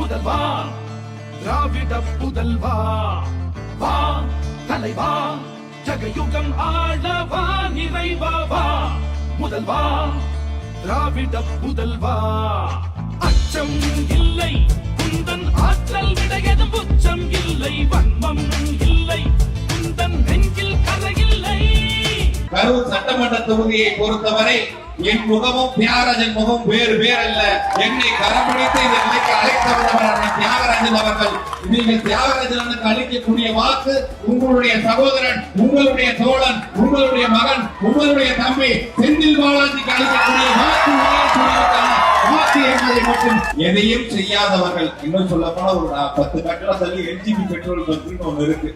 முதல்வா திராவிட புதல்வா வா தலைவா ஜகயுகம் ஆளவா நிறைவா முதல்வா திராவிட புதல்வா அச்சம் இல்லை குந்தன் ஆற்றல் விடையதும் உச்சம் இல்லை வன்மம் இல்லை குந்தன் நெஞ்சில் கரையில்லை. கரூர் சட்டமன்ற தொகுதியை பொறுத்தவரை என் முகமும் தியாகராஜன் முகம் வேறு அல்ல. என்னை கரம்பிடித்து இந்த நிலைக்கு அழைத்தவர் தியாகராஜன் அவர்கள். நீங்கள் தியாகராஜனுக்கு அளிக்கக்கூடிய வாக்கு உங்களுடைய சகோதரன், உங்களுடைய தோழன், உங்களுடைய மகன், உங்களுடைய தம்பி செந்தில் பாலாஜிக்கு அளிக்கக்கூடிய வாக்கு என்பதை மட்டும் எதையும் செய்யாதவர்கள். இன்னும் சொல்ல போனா ஒரு 10 கட்டடம் தள்ளி எல்ஜிபி பெட்ரோல் பங்க்னு ஒண்ணு இருக்கு.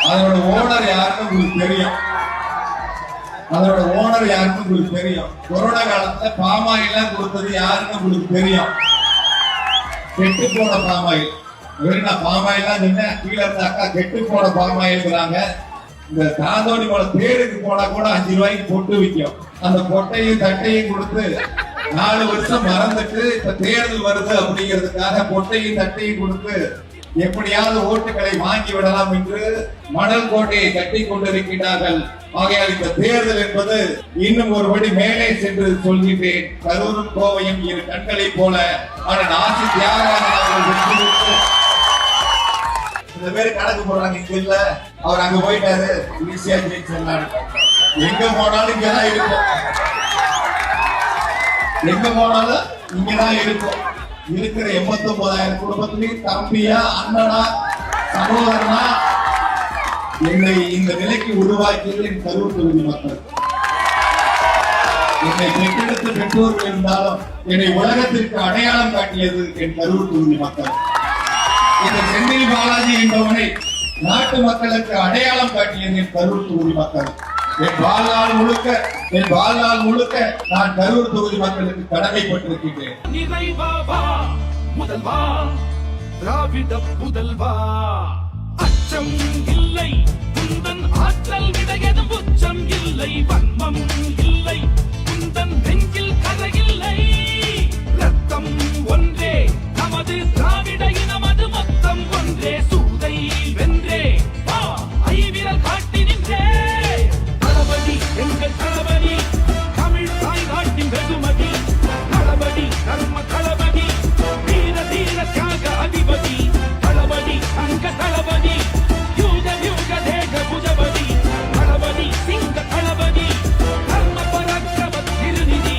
அதோட ஓனர் யாருன்னு உங்களுக்கு தெரியும். உங்களுக்கு தெரியும். கொரோனா காலத்துல பாமாயில் கொடுத்தது யாருன்னு உங்களுக்கு தெரியும். கெட்டு போன பாமாயில். பாமாயில் கீழே இருந்த அக்கா கெட்டு போன பாமாயில்ங்கிறாங்க. இந்த தாந்தோணி போல பேருக்கு போனா கூட 5 ரூபாய்க்கு பொட்டு விற்கும். அந்த பொட்டையும் தட்டையும் கொடுத்து 4 வருஷம் மறந்துட்டு இப்ப தேர்தல் வருது அப்படிங்கிறதுக்காக பொட்டையும் தட்டையும் கொடுத்து எப்படியாவது ஓட்டுகளை வாங்கி விடலாம் என்று மணல் கோட்டையை கட்டி கொண்டிருக்கிறார்கள். ஆகையால் இந்த தேர்தல் என்பது இன்னும் ஒருபடி மேலே சென்று சொல்கிறேன். கரூரும் கோவையும் இரு கண்களை போல. ஆனால் ஆசி தியாகராஜன் அவர்கள் வெற்றி பெற்று இந்த பேரு கணக்கு போடுறாங்க. இங்க இல்ல, அவர் அங்க போயிட்டாரு, ஈஸியா ஜெயிச்சிடலாம். எங்க போனாலும் இங்கதான் இருக்கும். எங்க போனாலும் இங்கதான் இருக்கும். இருக்கிற 89,000 குடும்பத்திலையும் தம்பியா, அண்ணனா, சகோதரனா என்னை இந்த நிலைக்கு உருவாக்கியது என் கரூர் தொகுதி மக்கள். என்னை பெற்றெடுத்த பெற்றோர்கள் இருந்தாலும் என்னை உலகத்திற்கு அடையாளம் காட்டியது என் கரூர் தொகுதி மக்கள். இந்த செந்தில் பாலாஜி என்பவனை நாட்டு மக்களுக்கு அடையாளம் காட்டியது என் கரூர் தொகுதி மக்கள். என் வாழ்நாள் முழுக்க நான் கரூர் தொகுதி மக்களுக்கு கடமைப்பட்டிருக்கிறேன். முதல்வா திராவிட புதல்வா அச்சம் இல்லை குந்தன் ஆற்றல் விடையதும் உச்சம் இல்லை வன்மம் இல்லை குந்தன் நெஞ்சில் கரையில்லை. ரத்தம் ஒன்றே நமது திராவிட இனமது மொத்தம் ஒன்றே சூதை வென்றே வா ஐவிரல் காட்டி நின்றே தளபதி எங்கள் தளபதி தமிழ் தாய் நாட்டின் வெகுமதி தளபதி தர்ம தளபதி வீர தீர தியாக அதிபதி தளபதி அங்க தளபதி யூக யூக தேக புஜபதி தளபதி சிங்க தளபதி தர்ம பராக்கிரம திருநிதி.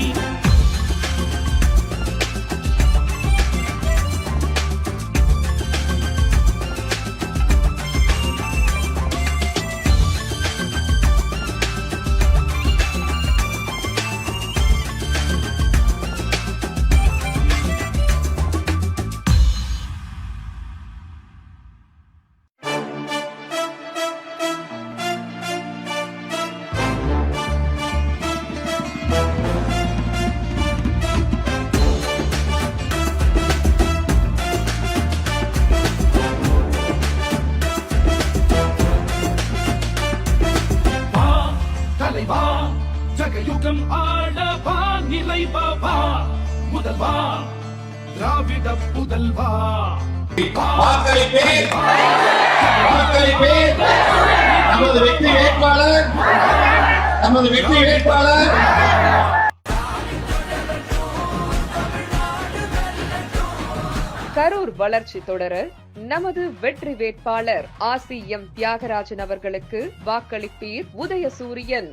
ஜகயுகம் ஆளவா நிறைவா முதல்வா திராவிட புதல்வா நமது வெற்றி வேட்பாளர் கரூர் வளர்ச்சி தொடர நமது வெற்றி வேட்பாளர் ஆசி எம் தியாகராஜன் அவர்களுக்கு வாக்களிப்பீர். உதயசூரியன்.